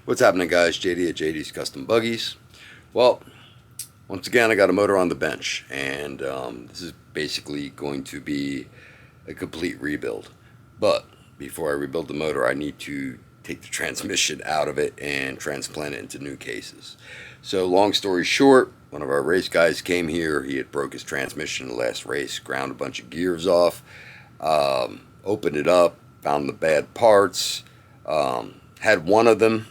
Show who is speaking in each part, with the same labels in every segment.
Speaker 1: What's happening, guys? JD at JD's Custom Buggies. Well, once again, I got a motor on the bench, and this is basically going to be a complete rebuild. But before I rebuild the motor, I need to take the transmission out of it and transplant it into new cases. So long story short, one of our race guys came here. He had broke his transmission in the last race, ground a bunch of gears off, opened it up, found the bad parts, had one of them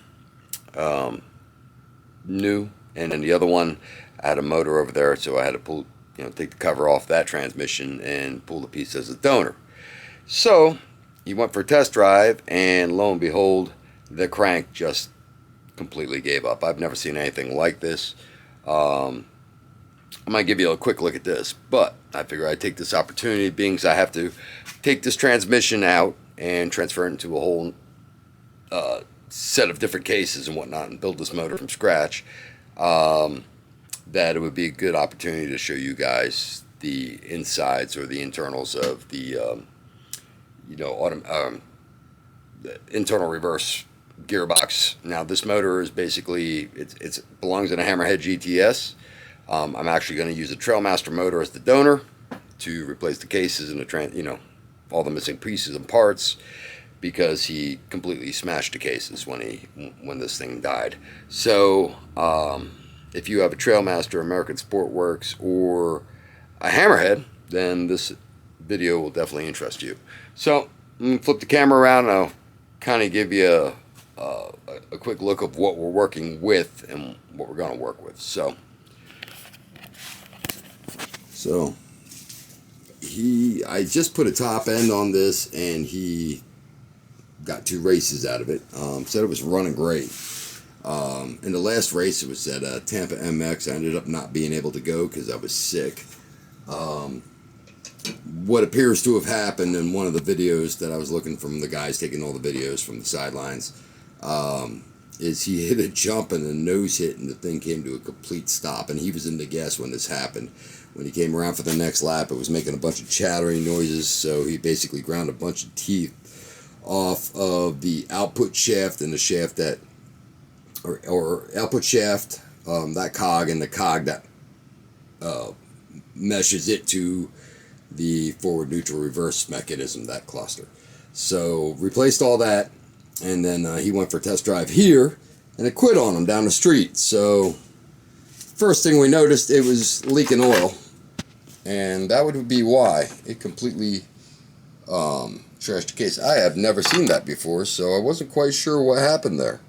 Speaker 1: new, and then the other one I had a motor over there, so I had to pull, take the cover off that transmission and pull the piece as a donor. So he went for a test drive, and lo and behold, the crank just completely gave up. I've never seen anything like this. I might give you a quick look at this, but I figure I'd take this opportunity, being as I have to take this transmission out and transfer it into a whole set of different cases and whatnot and build this motor from scratch, that it would be a good opportunity to show you guys the insides or the internals of the the internal reverse gearbox. Now this motor is basically it belongs in a Hammerhead GTS. I'm actually going to use a Trailmaster motor as the donor to replace the cases and the all the missing pieces and parts, because he completely smashed the cases when this thing died. So if you have a Trailmaster, American Sportworks, or a Hammerhead, then this video will definitely interest you. So I'm going to flip the camera around, and I'll kind of give you a quick look of what we're working with and what we're going to work with. So I just put a top end on this, and he got 2 races out of it. Said it was running great. In the last race, it was at Tampa MX. I ended up not being able to go because I was sick. What appears to have happened in one of the videos that I was looking from the guys taking all the videos from the sidelines, is he hit a jump and a nose hit, and the thing came to a complete stop. And he was in the gas when this happened. When he came around for the next lap, it was making a bunch of chattering noises, so he basically ground a bunch of teeth off of the output shaft and the shaft that, or output shaft, that cog, and the cog that meshes it to the forward neutral reverse mechanism, that cluster. So replaced all that, and then he went for a test drive here, and it quit on him down the street. So first thing we noticed, it was leaking oil, and that would be why it completely trashed the case. I have never seen that before, so I wasn't quite sure what happened there.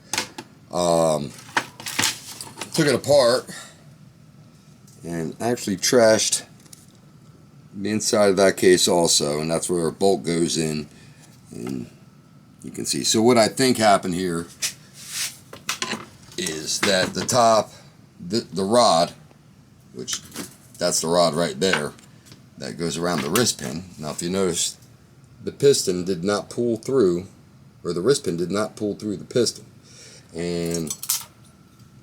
Speaker 1: Took it apart and actually trashed the inside of that case also, and that's where a bolt goes in, and you can see. So what I think happened here is that the top, the rod, which that's the rod right there that goes around the wrist pin. Now if you notice, the piston did not pull through, or the wrist pin did not pull through the piston. And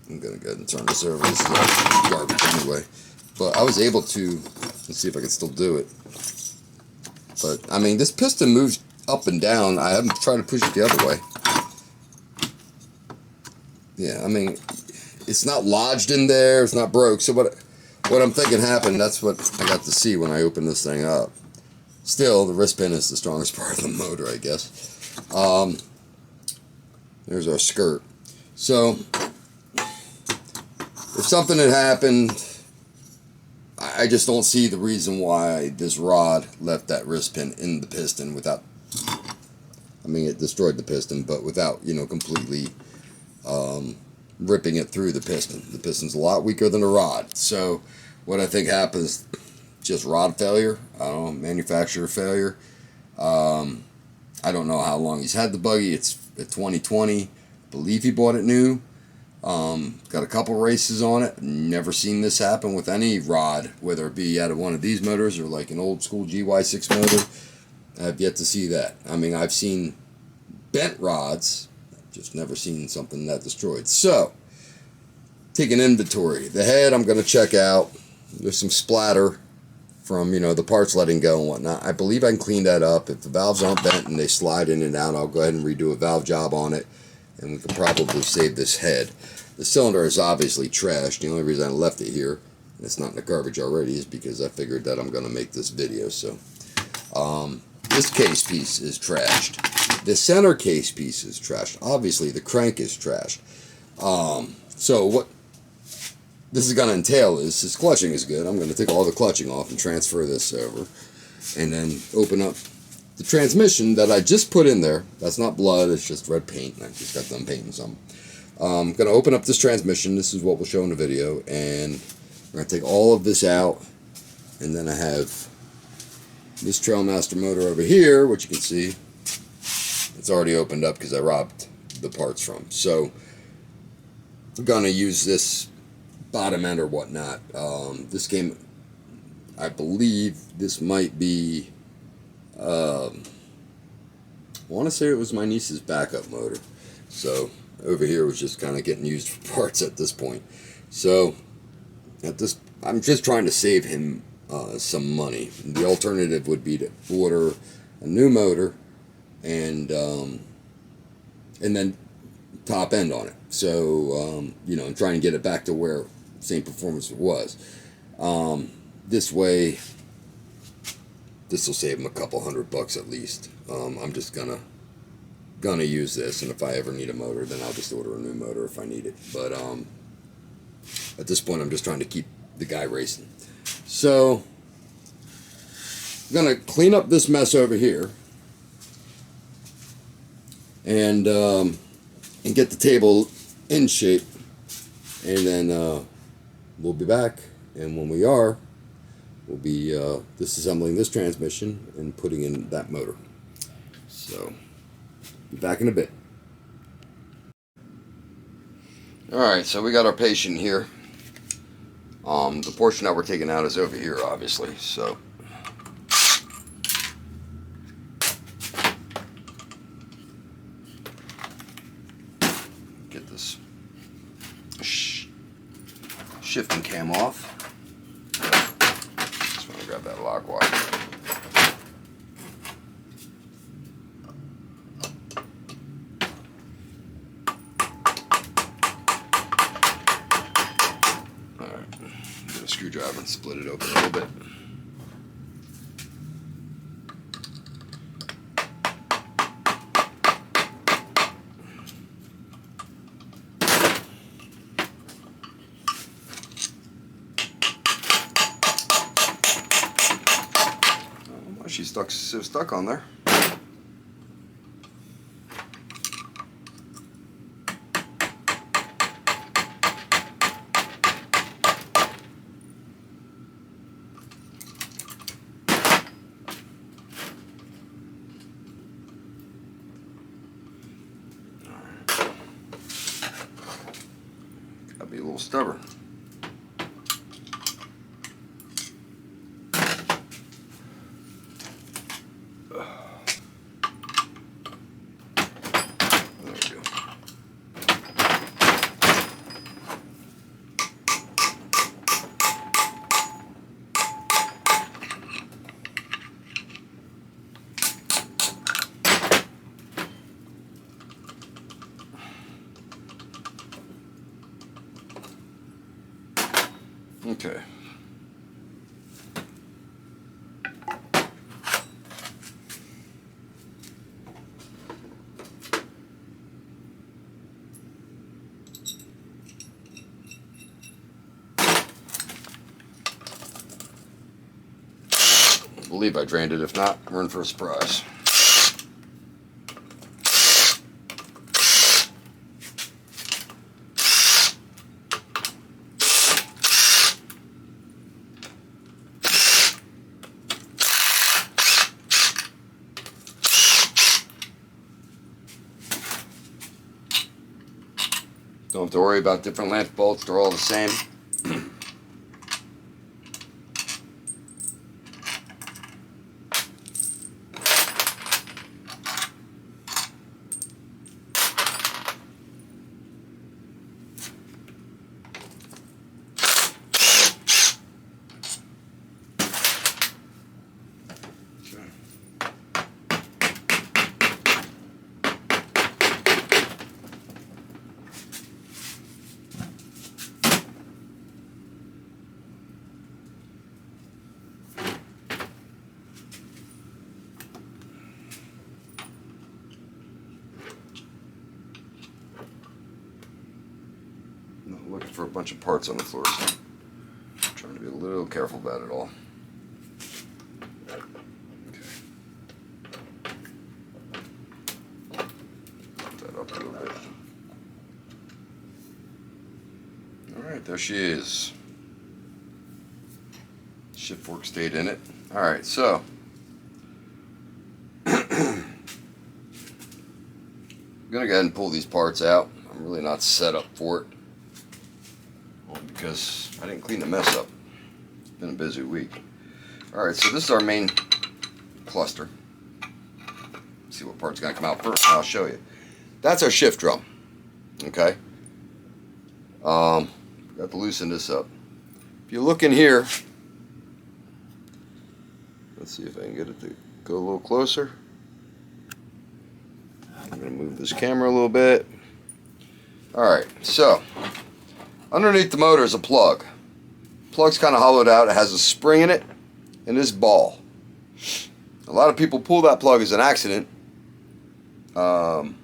Speaker 1: I'm going to go ahead and turn this over. This is all garbage anyway. But I was able to, let's see if I can still do it. But, I mean, this piston moves up and down. I haven't tried to push it the other way. Yeah, I mean, it's not lodged in there. It's not broke. So what I'm thinking happened, that's what I got to see when I opened this thing up. Still, the wrist pin is the strongest part of the motor, I guess. There's our skirt. So, if something had happened, I just don't see the reason why this rod left that wrist pin in the piston without, I mean, it destroyed the piston, but without, completely ripping it through the piston. The piston's a lot weaker than the rod. So, what I think happens, just rod failure, I don't know, manufacturer failure. I don't know how long he's had the buggy. It's 2020. I believe he bought it new. Got a couple races on it. Never seen this happen with any rod, whether it be out of one of these motors or like an old school GY6 motor. I've yet to see that. I mean, I've seen bent rods, just never seen something that destroyed. So, take an inventory. The head I'm going to check out. There's some splatter from, the parts letting go and whatnot. I believe I can clean that up. If the valves aren't bent and they slide in and out, I'll go ahead and redo a valve job on it and we can probably save this head. The cylinder is obviously trashed. The only reason I left it here, and it's not in the garbage already, is because I figured that I'm going to make this video. So this case piece is trashed. The center case piece is trashed. Obviously the crank is trashed. So what this is going to entail is, this clutching is good. I'm going to take all the clutching off and transfer this over, and then open up the transmission that I just put in there. That's not blood, it's just red paint, and I just got done painting some. I'm going to open up this transmission. This is what we'll show in the video, and we're going to take all of this out, and then I have this Trailmaster motor over here, which you can see it's already opened up because I robbed the parts from. So we're going to use this bottom end or whatnot. This came, I believe this might be, I want to say it was my niece's backup motor. So over here was just kind of getting used for parts at this point. So at this, I'm just trying to save him some money. The alternative would be to order a new motor and then top end on it. So you know, I'm trying to get it back to where same performance it was. This way, this will save him a couple $100 at least. I'm just gonna use this, and if I ever need a motor, then I'll just order a new motor if I need it. But at this point, I'm just trying to keep the guy racing. So I'm gonna clean up this mess over here, and get the table in shape, and then we'll be back. And when we are, we'll be disassembling this transmission and putting in that motor. So be back in a bit. Alright, so we got our patient here. The portion that we're taking out is over here, obviously. So get this shifting cam off. Just want to grab that lock wire. Screwdriver and split it open a little bit. Oh, she's stuck on there. Be a little stubborn. There we go. Okay. I believe I drained it. If not, we're in for a surprise. Don't have to worry about different lamp bolts, they're all the same. for a bunch of parts on the floor, so I'm trying to be a little careful about it all. Okay. Put that up a little bit. Alright, there she is. Shift fork stayed in it. Alright, so I'm going to go ahead and pull these parts out. I'm really not set up for it. Well, because I didn't clean the mess up. It's been a busy week. Alright, so this is our main cluster. Let's see what part's going to come out first, and I'll show you. That's our shift drum. Okay? Got to loosen this up. If you look in here, let's see if I can get it to go a little closer. I'm going to move this camera a little bit. Alright, so underneath the motor is a plug. Plug's kind of hollowed out. It has a spring in it and this ball. A lot of people pull that plug as an accident, and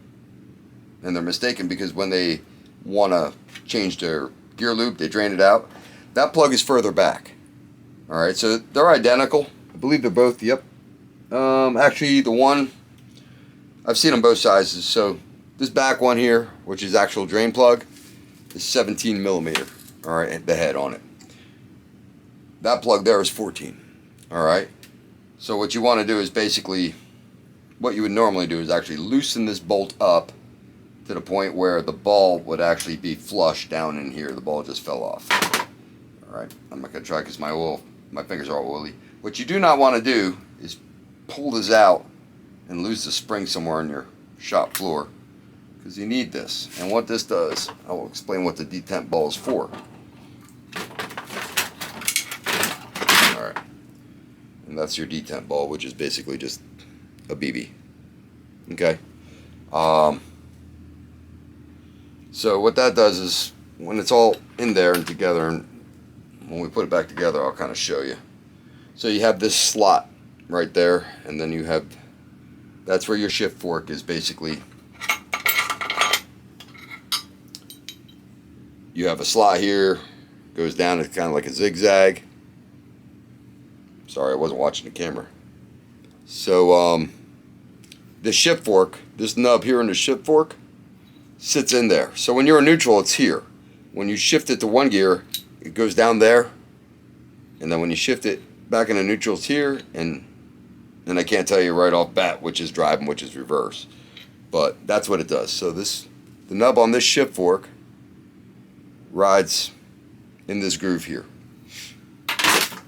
Speaker 1: they're mistaken because when they want to change their gear loop, they drain it out. That plug is further back. Alright, so they're identical. I believe they're both, yep. Actually, the one, I've seen them both sizes. So this back one here, which is actual drain plug, is 17 millimeter. Alright, and the head on it. That plug there is 14. Alright, so what you want to do is basically, what you would normally do is actually loosen this bolt up to the point where the ball would actually be flush down in here. The ball just fell off. Alright, I'm not going to try because my fingers are all oily. What you do not want to do is pull this out and lose the spring somewhere on your shop floor, because you need this. And what this does, I will explain what the detent ball is for. Alright, and that's your detent ball, which is basically just a BB. Okay. So what that does is, when it's all in there and together, and when we put it back together, I'll kind of show you. So you have this slot right there, and then you have, that's where your shift fork is basically. You have a slot here, goes down, it's kind of like a zigzag. Sorry, I wasn't watching the camera. So the shift fork, this nub here in the shift fork, sits in there. So when you're in neutral, it's here. When you shift it to one gear, it goes down there, and then when you shift it back into neutral, it's here, and I can't tell you right off bat which is drive and which is reverse, but that's what it does. So the nub on this shift fork rides in this groove here.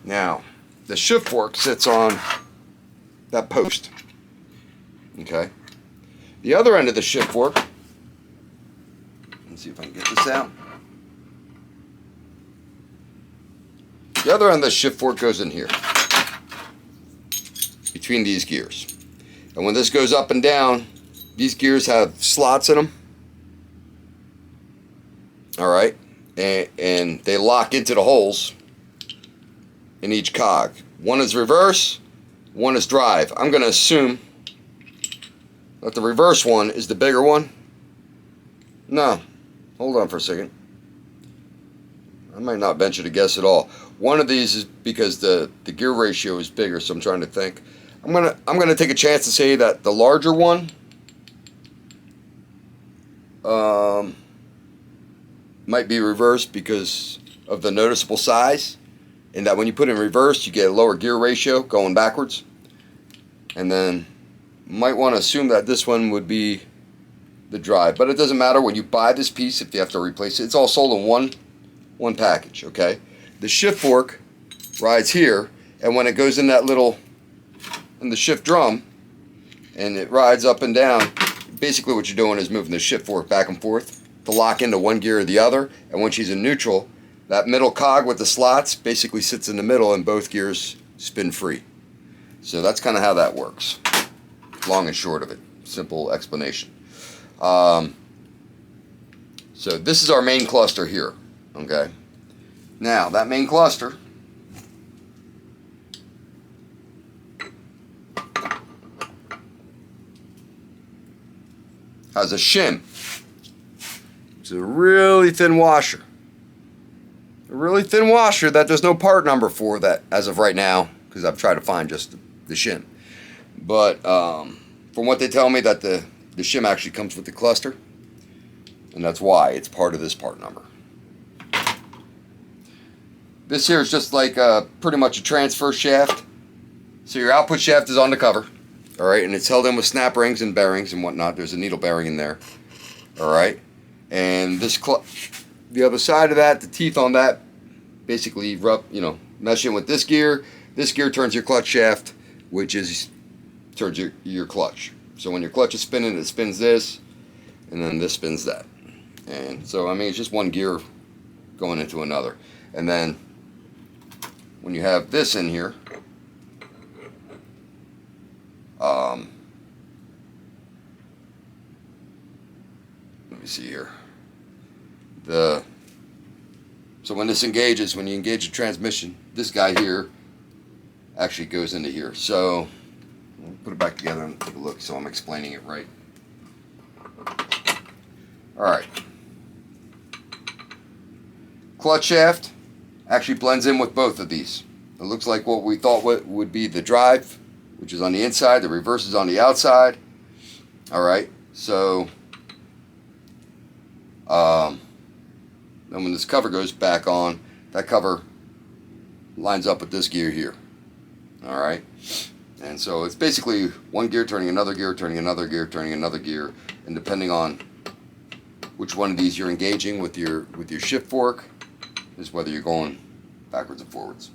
Speaker 1: Now the shift fork sits on that post. Okay, the other end of the shift fork, let's see if I can get this out. The other end of the shift fork goes in here, between these gears. And when this goes up and down, these gears have slots in them. Alright, and they lock into the holes in each cog. One is reverse, one is drive. I'm going to assume that the reverse one is the bigger one. No, hold on for a second. I might not venture to guess at all. One of these is because the gear ratio is bigger, so I'm trying to think. I'm gonna take a chance to say that the larger one might be reversed because of the noticeable size, and that when you put it in reverse, you get a lower gear ratio going backwards. And then might want to assume that this one would be the drive, but it doesn't matter when you buy this piece. If you have to replace it, it's all sold in one package. Okay, the shift fork rides here, and when it goes in that little, in the shift drum, and it rides up and down, basically what you're doing is moving the shift fork back and forth to lock into one gear or the other. And when she's in neutral, that middle cog with the slots basically sits in the middle, and both gears spin free. So that's kind of how that works, long and short of it. Simple explanation. So this is our main cluster here. Okay, now that main cluster has a shim. It's a really thin washer. a really thin washer that there's no part number for that as of right now, because I've tried to find just the shim. But from what they tell me, that the shim actually comes with the cluster, and that's why it's part of this part number. This here is just like pretty much a transfer shaft. So your output shaft is on the cover, all right, and it's held in with snap rings and bearings and whatnot. There's a needle bearing in there, all right, and this the other side of that, the teeth on that, basically mesh in with this gear. This gear turns your clutch shaft, which turns your clutch. So when your clutch is spinning, it spins this, and then this spins that. And so, I mean, it's just one gear going into another. And then when you have this in here, let me see here. So when this engages, when you engage the transmission, this guy here actually goes into here. So I'll put it back together and take a look so I'm explaining it right. Alright. Clutch shaft actually blends in with both of these. It looks like what we thought would be the drive, which is on the inside, the reverse is on the outside. Alright, so then when this cover goes back on, that cover lines up with this gear here. Alright, and so it's basically one gear turning another gear, turning another gear, turning another gear, and depending on which one of these you're engaging with your shift fork is whether you're going backwards and forwards.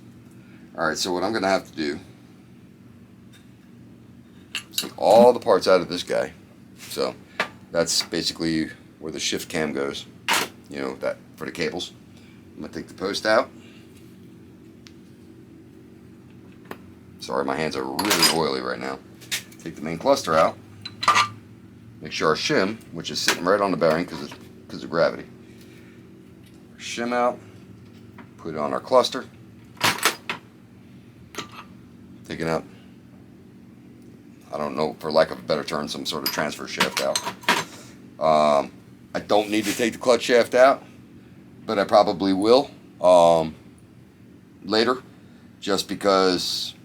Speaker 1: Alright, so what I'm going to have to do is take all the parts out of this guy. So that's basically where the shift cam goes, that for the cables. I'm going to take the post out. Sorry, my hands are really oily right now. Take the main cluster out. Make sure our shim, which is sitting right on the bearing because of gravity. Shim out. Put it on our cluster. Taking out, I don't know, for lack of a better term, some sort of transfer shaft out. I don't need to take the clutch shaft out, but I probably will later, just because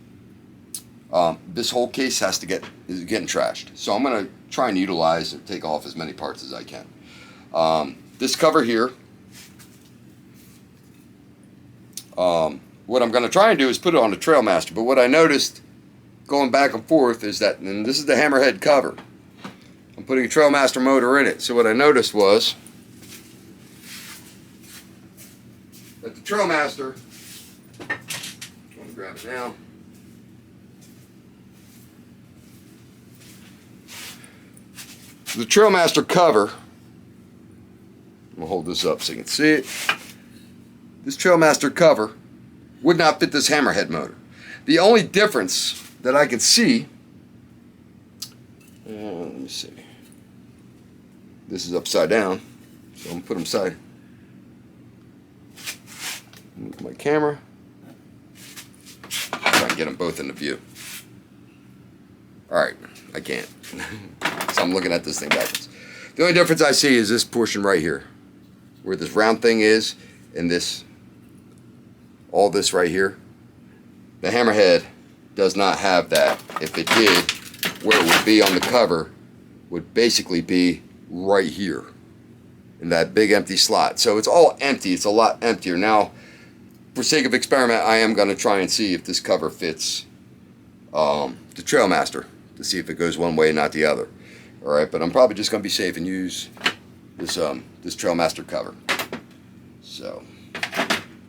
Speaker 1: this whole case is getting trashed. So I'm going to try and utilize and take off as many parts as I can. This cover here, what I'm going to try and do is put it on the Trailmaster, but what I noticed going back and forth is that, and this is the Hammerhead cover, I'm putting a Trailmaster motor in it. So what I noticed was that the Trailmaster, let me grab it now, the Trailmaster cover, I'm going to hold this up so you can see it. This Trailmaster cover would not fit this Hammerhead motor. The only difference that I can see, let me see, this is upside down, so I'm going to put them side. Move my camera, try and get them both into view. Alright, I can't. So I'm looking at this thing backwards. The only difference I see is this portion right here, where this round thing is, and all this right here. The Hammerhead does not have that. If it did, where it would be on the cover would basically be right here in that big empty slot. So it's all empty. It's a lot emptier. Now, for sake of experiment, I am going to try and see if this cover fits the Trailmaster, to see if it goes one way and not the other. Alright, but I'm probably just going to be safe and use this Trailmaster cover. So,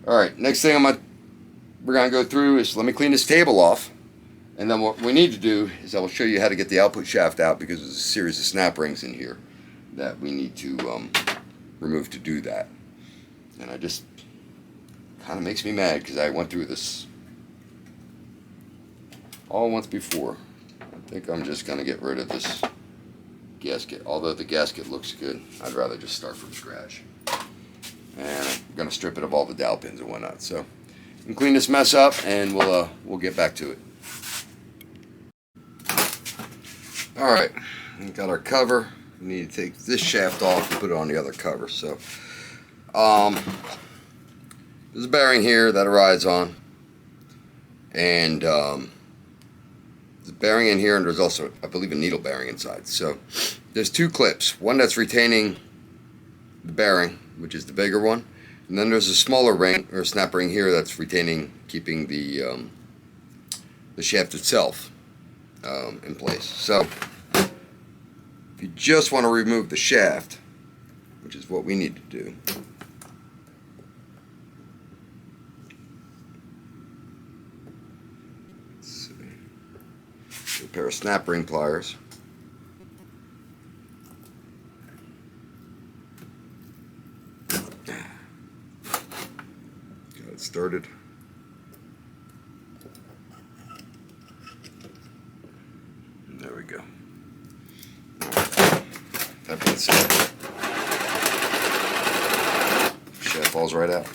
Speaker 1: alright, next thing we're going to go through is, let me clean this table off, and then what we need to do is I will show you how to get the output shaft out, because there's a series of snap rings in here that we need to remove to do that. And I just, kind of makes me mad because I went through this all once before. I think I'm just going to get rid of this gasket. Although the gasket looks good, I'd rather just start from scratch. And I'm going to strip it of all the dowel pins and whatnot. So, we can clean this mess up and we'll get back to it. Alright, we got our cover. We need to take this shaft off and put it on the other cover. So, There's a bearing here that it rides on, and there's a bearing in here, and there's also, I believe, a needle bearing inside. So there's two clips, one that's retaining the bearing, which is the bigger one, and then there's a smaller ring or snap ring here that's retaining, keeping the shaft itself in place. So if you just want to remove the shaft, which is what we need to do, let's see, a pair of snap ring pliers. Got it started. There we go. That being said, shaft falls right out.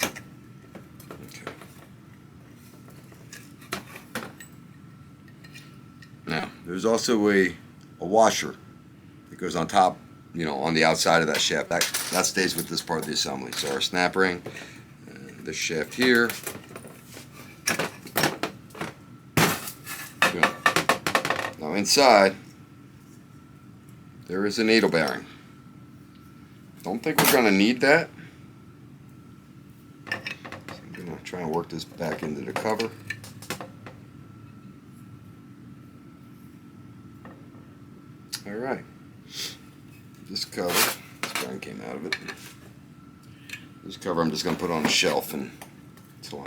Speaker 1: Okay. Now, there's also a washer that goes on top, on the outside of that shaft. That stays with this part of the assembly. So our snap ring, this shaft here. Now inside, there is a needle bearing. Don't think we're going to need that. So I'm going to try and work this back into the cover. Alright. This cover, this bearing came out of it. This cover I'm just going to put on the shelf until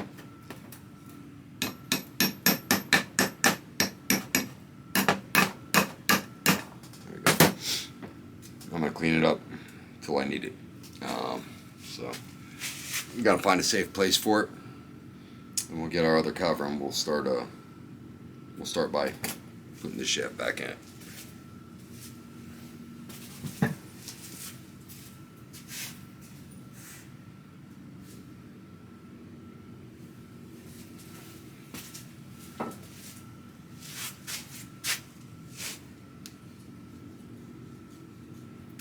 Speaker 1: I'm going to clean it up until I need it. So we got to find a safe place for it, and we'll get our other cover, and we'll start by putting the shaft back in it.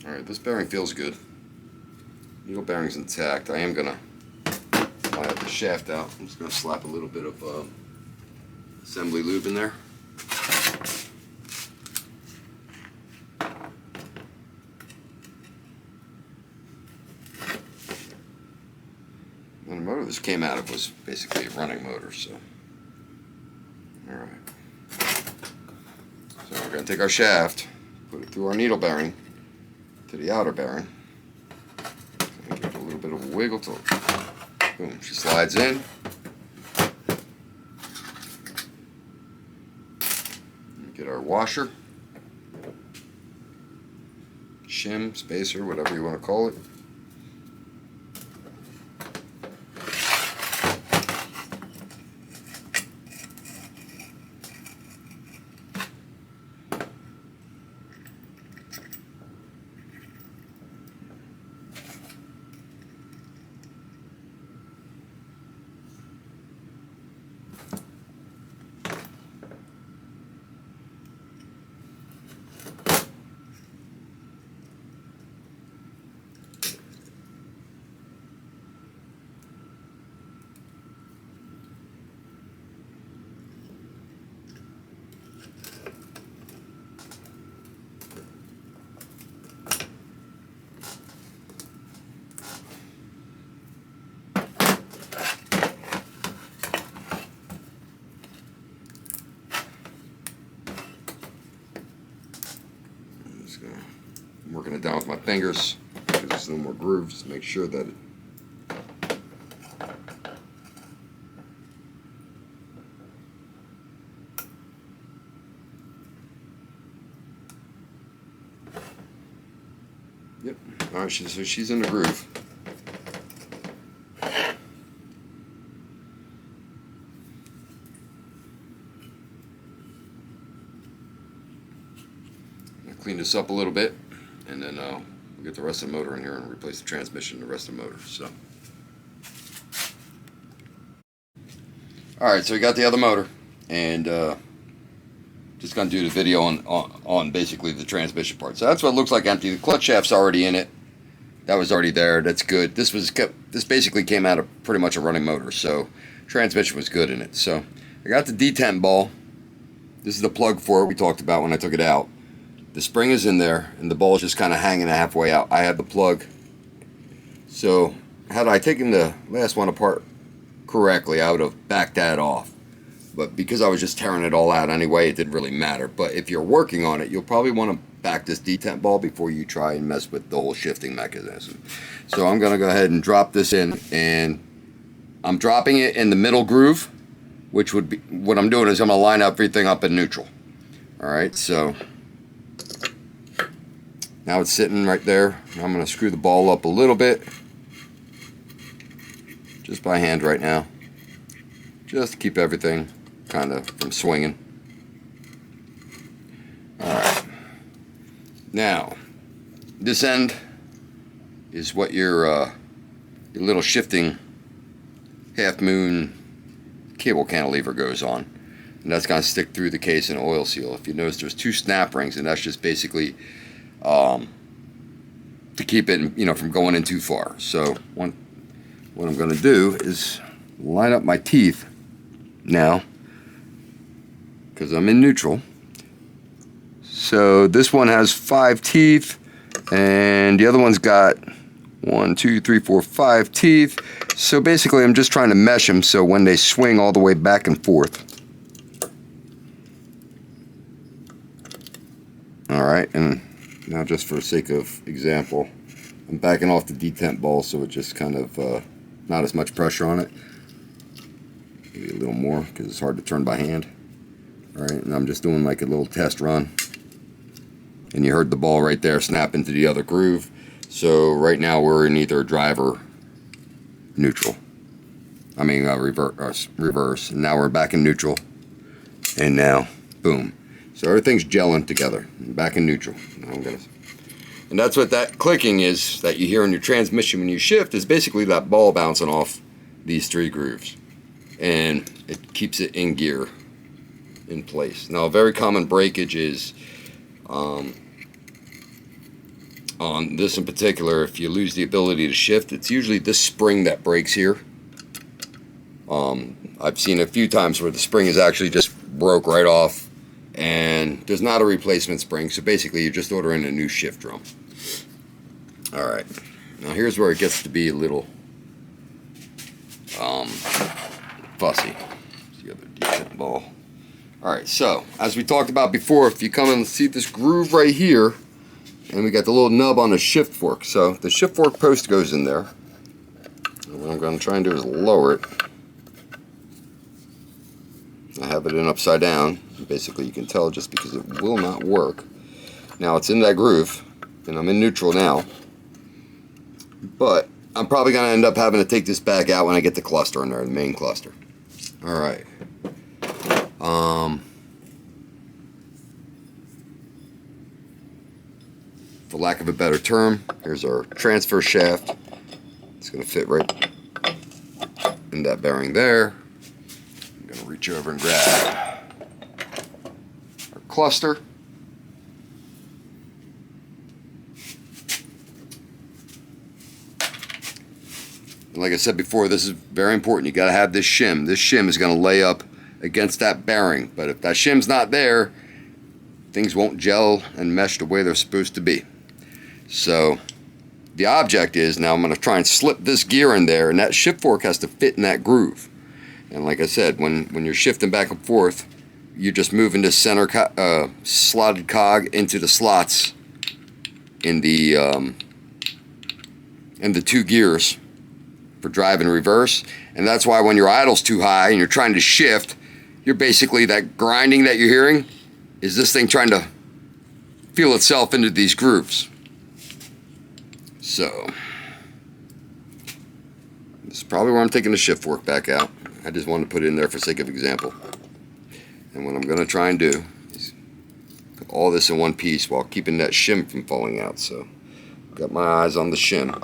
Speaker 1: Alright, this bearing feels good. Needle bearing's intact. I am going to fly the shaft out. I'm just going to slap a little bit of assembly lube in there. And the motor this came out of was basically a running motor, so. Alright. So we're going to take our shaft, put it through our needle bearing to the outer bearing. Give it a little bit of a wiggle till, boom, she slides in. Get our washer, shim, spacer, whatever you want to call it. I'm working it down with my fingers because there's no more grooves to make sure that it Yep. Alright, so she's in the groove. Clean this up a little bit, and then we'll get the rest of the motor in here and replace the transmission and the rest of the motor. So, alright, so we got the other motor, and just gonna do the video on basically the transmission part. So that's what it looks like empty. The clutch shaft's already in it. that was already there. That's good. This basically came out of pretty much a running motor, so transmission was good in it. So I got the detent ball. This is the plug for it we talked about when I took it out. The spring is in there, and the ball is just kind of hanging halfway out. I have the plug. So had I taken the last one apart correctly, I would have backed that off. But because I was just tearing it all out anyway, it didn't really matter. But if you're working on it, you'll probably want to back this detent ball before you try and mess with the whole shifting mechanism. So I'm going to go ahead and drop this in, and I'm dropping it in the middle groove, which would be, what I'm doing is I'm going to line everything up in neutral. Alright, so now it's sitting right there. I'm going to screw the ball up a little bit, just by hand right now, just to keep everything kind of from swinging. Alright, now this end is what your little shifting half moon cable cantilever goes on, and that's going to stick through the case and oil seal. If you notice, there's 2 snap rings, and that's just basically to keep it, from going in too far. So what I'm going to do is line up my teeth now, because I'm in neutral. So this one has 5 teeth, and the other one's got 1, 2, 3, 4, 5 teeth. So basically I'm just trying to mesh them so when they swing all the way back and forth. Alright, and now just for the sake of example, I'm backing off the detent ball so it just kind of not as much pressure on it. Maybe a little more because it's hard to turn by hand. Alright, and I'm just doing like a little test run. And you heard the ball right there snap into the other groove. So right now we're in either drive or neutral. I mean reverse. And now we're back in neutral. And now, boom. So everything's gelling together. Back in neutral. Now and that's what that clicking is that you hear in your transmission when you shift, is basically that ball bouncing off these 3 grooves. And it keeps it in gear, in place. Now a very common breakage is on this in particular, if you lose the ability to shift, it's usually this spring that breaks here. I've seen a few times where the spring is actually just broke right off, and there's not a replacement spring, so basically you're just ordering a new shift drum. Alright, now here's where it gets to be a little fussy. It's the other decent ball. Alright, so as we talked about before, if you come and see this groove right here, and we got the little nub on the shift fork. So the shift fork post goes in there. And what I'm going to try and do is lower it. I have it in upside down. Basically you can tell just because it will not work. Now it's in that groove, and I'm in neutral now. But I'm probably going to end up having to take this back out when I get the cluster in there, the main cluster. Alright. For lack of a better term, here's our transfer shaft. It's going to fit right in that bearing there. I'm going to reach over and grab our cluster. And like I said before, this is very important. You got to have this shim. This shim is going to lay up against that bearing. But if that shim's not there, things won't gel and mesh the way they're supposed to be. So the object is, now I'm going to try and slip this gear in there, and that shift fork has to fit in that groove. And like I said, when you're shifting back and forth, you're just moving this center slotted cog into the slots in the 2 gears for drive and reverse. And that's why when your idle's too high and you're trying to shift, you're basically, that grinding that you're hearing is this thing trying to feel itself into these grooves. So this is probably where I'm taking the shift fork back out. I just wanted to put it in there for sake of example. And what I'm going to try and do is put all this in one piece while keeping that shim from falling out. So got my eyes on the shim.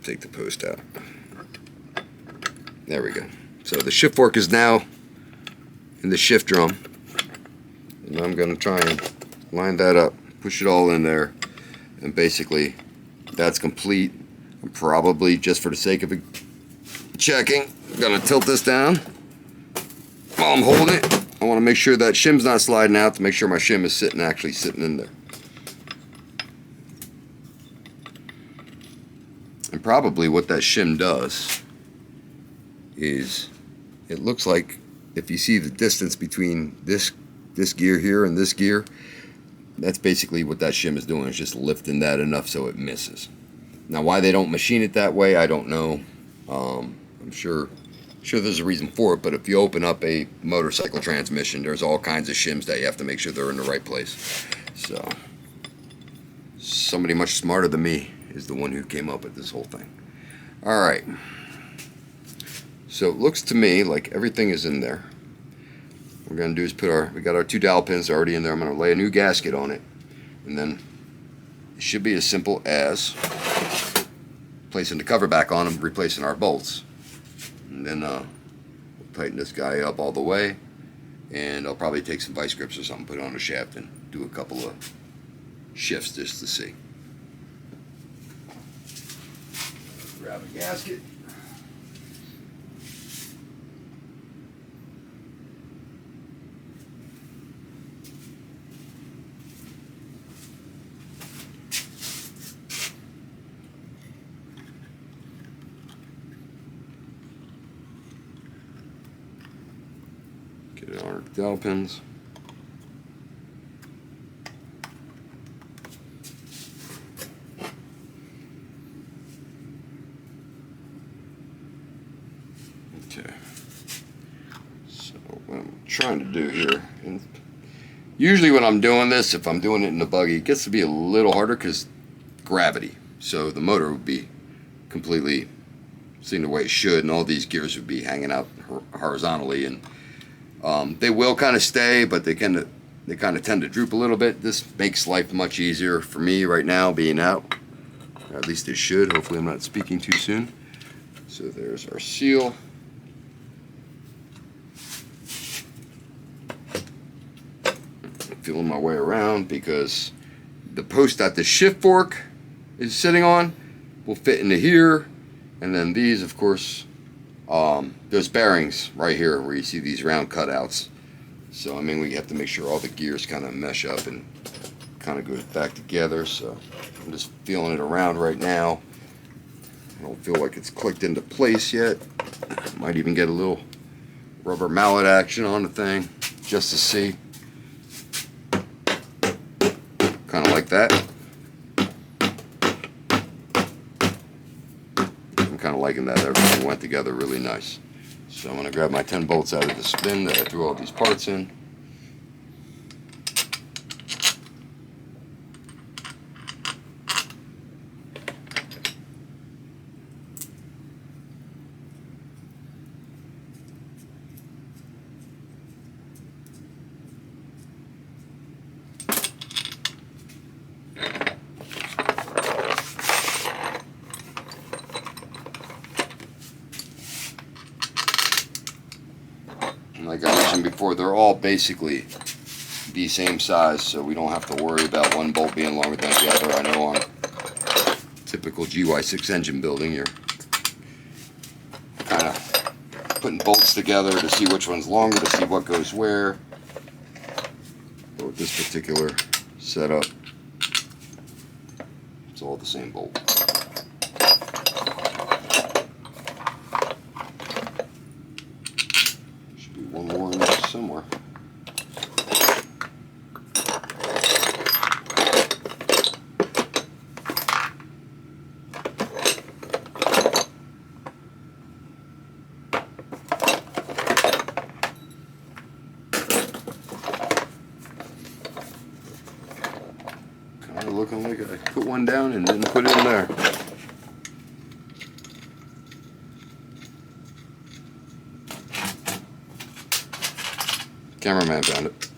Speaker 1: take the post out. There we go. So the shift fork is now in the shift drum. And I'm going to try and line that up, push it all in there, and basically that's complete. I'm probably, just for the sake of checking, I'm going to tilt this down while I'm holding it. I want to make sure that shim's not sliding out, to make sure my shim is actually sitting in there. And probably what that shim does is, it looks like, if you see the distance between this gear here and this gear, that's basically what that shim is doing. It's just lifting that enough so it misses. Now, why they don't machine it that way, I don't know. I'm sure there's a reason for it, but if you open up a motorcycle transmission, there's all kinds of shims that you have to make sure they're in the right place. So somebody much smarter than me is the one who came up with this whole thing. All right. So it looks to me like everything is in there. What we're going to do is we got our 2 dowel pins already in there. I'm going to lay a new gasket on it, and then it should be as simple as placing the cover back on them, replacing our bolts. And then we'll tighten this guy up all the way, and I'll probably take some vice grips or something, put it on the shaft, and do a couple of shifts just to see. Grab a gasket. Get it on our dowel pins. Okay. So what I'm trying to do here, and usually when I'm doing this, if I'm doing it in the buggy, it gets to be a little harder because gravity. So the motor would be completely seen the way it should, and all these gears would be hanging out horizontally, and they will kind of stay, but they kind of tend to droop a little bit. This makes life much easier for me right now, being out. Or at least it should. Hopefully I'm not speaking too soon. So there's our seal. I'm feeling my way around because the post that the shift fork is sitting on will fit into here, and then these, of course, there's bearings right here where you see these round cutouts. So I mean, we have to make sure all the gears kind of mesh up and kind of goes back together. So I'm just feeling it around right now. I don't feel like it's clicked into place yet. Might even get a little rubber mallet action on the thing just to see. Kind of like that. I'm kind of liking that. Everything went together really nice. So I'm going to grab my 10 bolts out of the bin that I threw all these parts in. Like I mentioned before, they're all basically the same size, so we don't have to worry about one bolt being longer than the other. I know on typical GY6 engine building, you're kind of putting bolts together to see which one's longer, to see what goes where. But with this particular setup, it's all the same bolt. One more in there somewhere. Kind of looking like I put one down and didn't put it in there. Cameraman found it.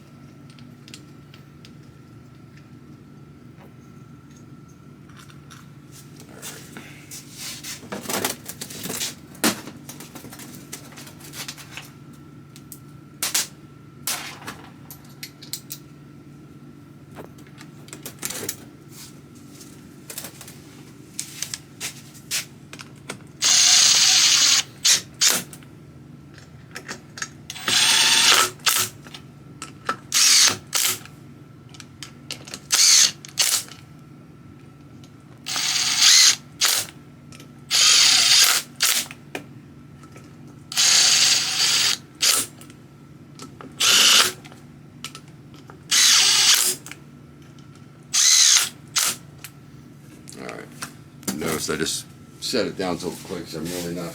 Speaker 1: noticed I just set it down so it clicks. I'm really not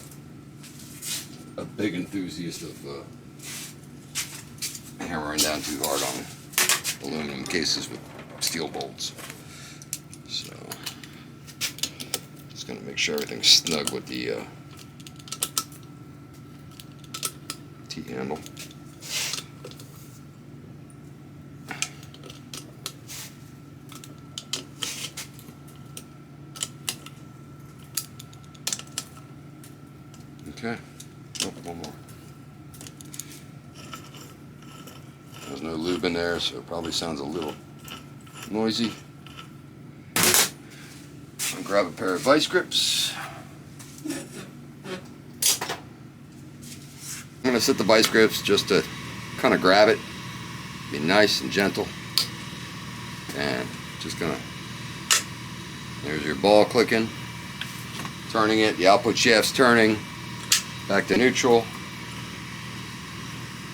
Speaker 1: a big enthusiast of hammering down too hard on aluminum cases with steel bolts. So just gonna make sure everything's snug with the T-handle. Okay. Oh, one more. There's no lube in there, so it probably sounds a little noisy. I'll grab a pair of vice grips. I'm going to set the vice grips just to kind of grab it, be nice and gentle, and just going to, there's your ball clicking, turning it, the output shaft's turning, back to neutral,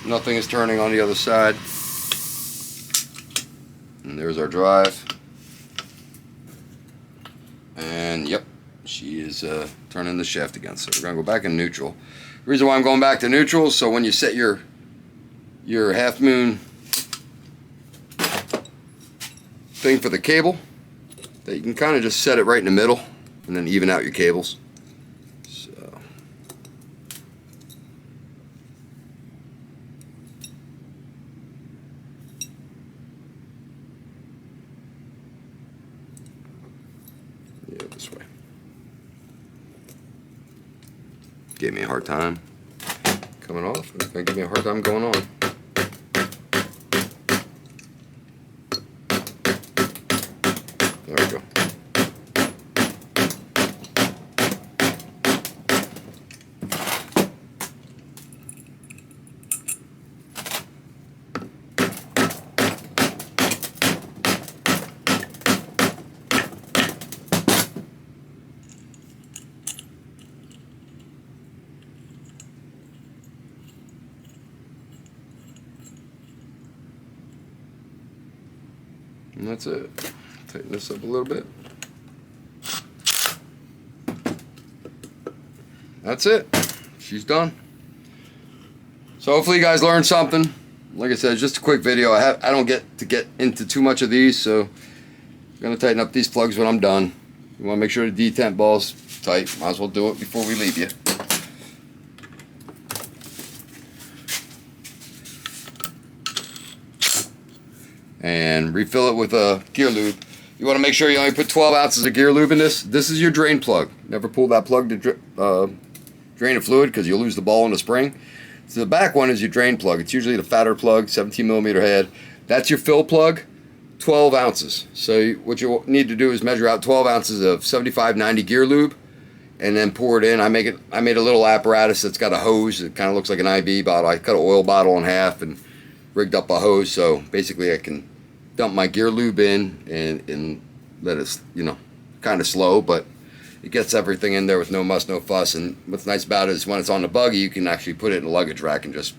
Speaker 1: nothing is turning on the other side, and there's our drive, and yep, she is turning the shaft again, so we're going to go back in neutral. The reason why I'm going back to neutral is so when you set your half moon thing for the cable, that you can kind of just set it right in the middle and then even out your cables. So yeah, this way. Gave me a hard time coming off. It's gonna give me a hard time going on. There we go. And that's it. Tighten this up a little bit. That's it. She's done. So hopefully you guys learned something. Like I said, just a quick video. I don't get into too much of these, so I'm gonna tighten up these plugs when I'm done. You want to make sure the detent ball's tight. Might as well do it before we leave you. And refill it with a gear lube. You want to make sure you only put 12 ounces of gear lube in this. This is your drain plug. Never pull that plug to drain the fluid because you'll lose the ball in the spring. So the back one is your drain plug. It's usually the fatter plug, 17 millimeter head. That's your fill plug, 12 ounces. So what you need to do is measure out 12 ounces of 75-90 gear lube and then pour it in. I made a little apparatus that's got a hose. It kind of looks like an IB bottle. I cut an oil bottle in half and rigged up a hose, so basically I can dump my gear lube in and let it, you know, kind of slow, but it gets everything in there with no muss, no fuss. And what's nice about it is when it's on the buggy, you can actually put it in a luggage rack and just,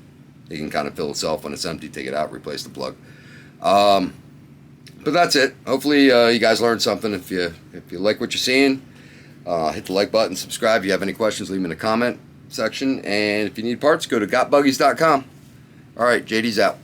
Speaker 1: it can kind of fill itself. When it's empty, take it out, replace the plug. But that's it. Hopefully you guys learned something. If you like what you're seeing, hit the like button, subscribe. If you have any questions, leave them in the comment section. And if you need parts, go to gotbuggies.com. All right, JD's out.